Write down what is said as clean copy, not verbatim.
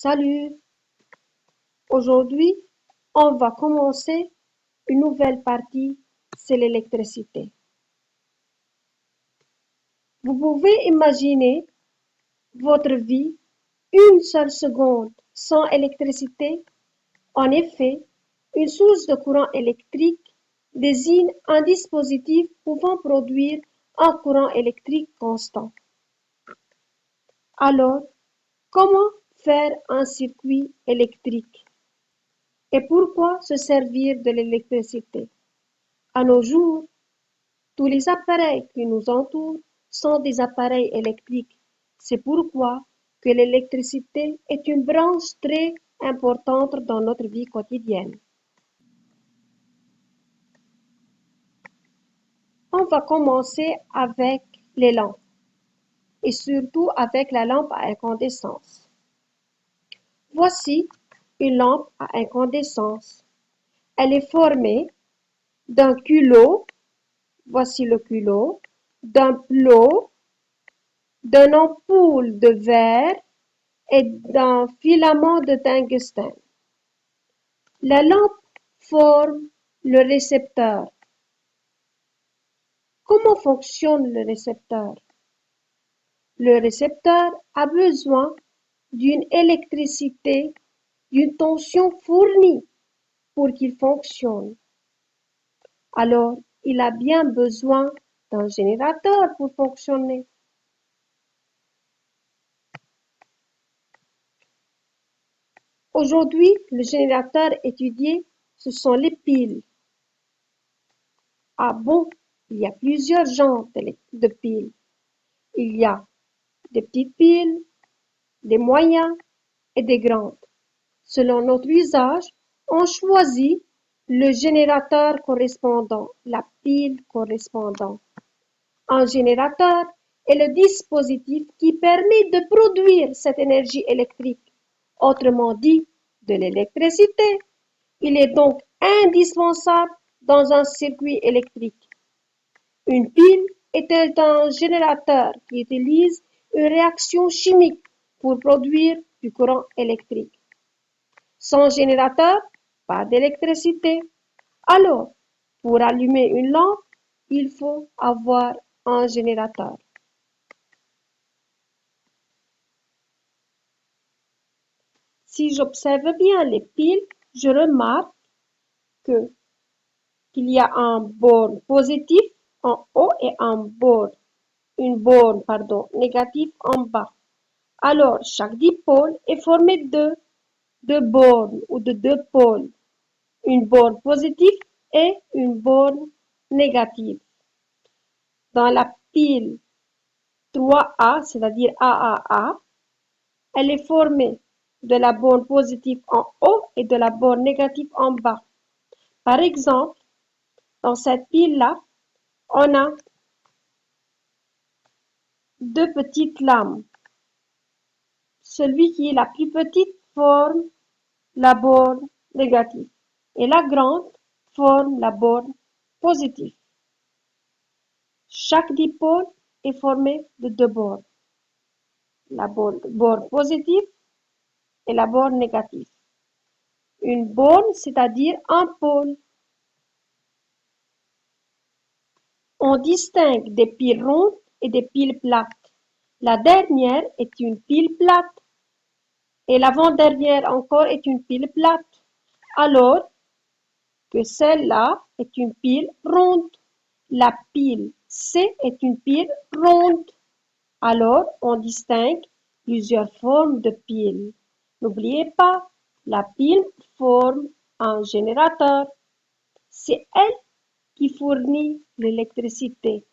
Salut! Aujourd'hui, on va commencer une nouvelle partie, c'est l'électricité. Vous pouvez imaginer votre vie une seule seconde sans électricité? En effet, une source de courant électrique désigne un dispositif pouvant produire un courant électrique constant. Alors, comment faire un circuit électrique? Et pourquoi se servir de l'électricité? À nos jours, tous les appareils qui nous entourent sont des appareils électriques. C'est pourquoi que l'électricité est une branche très importante dans notre vie quotidienne. On va commencer avec les lampes et surtout avec la lampe à incandescence. Voici une lampe à incandescence. Elle est formée d'un culot, voici le culot, d'un plot, d'une ampoule de verre et d'un filament de tungstène. La lampe forme le récepteur. Comment fonctionne le récepteur? Le récepteur a besoin d'une électricité, d'une tension fournie pour qu'il fonctionne. Alors, il a bien besoin d'un générateur pour fonctionner. Aujourd'hui, le générateur étudié, ce sont les piles. Ah bon, il y a plusieurs genres de piles. Il y a des petites piles, des moyennes et des grandes. Selon notre usage, on choisit le générateur correspondant, la pile correspondante. Un générateur est le dispositif qui permet de produire cette énergie électrique, autrement dit, de l'électricité. Il est donc indispensable dans un circuit électrique. Une pile est un générateur qui utilise une réaction chimique pour produire du courant électrique. Sans générateur, pas d'électricité. Alors, pour allumer une lampe, il faut avoir un générateur. Si j'observe bien les piles, je remarque qu'il y a un borne positif en haut et une borne négative en bas. Alors, chaque dipôle est formé de deux bornes ou de deux pôles, une borne positive et une borne négative. Dans la pile 3A, c'est-à-dire AAA, elle est formée de la borne positive en haut et de la borne négative en bas. Par exemple, dans cette pile-là, on a deux petites lames. Celui qui est la plus petite forme la borne négative et la grande forme la borne positive. Chaque dipôle est formé de deux bornes, la borne positive et la borne négative. Une borne, c'est-à-dire un pôle. On distingue des piles rondes et des piles plates. La dernière est une pile plate et l'avant-dernière encore est une pile plate, alors que celle-là est une pile ronde. La pile C est une pile ronde. Alors, on distingue plusieurs formes de piles. N'oubliez pas, la pile forme un générateur. C'est elle qui fournit l'électricité.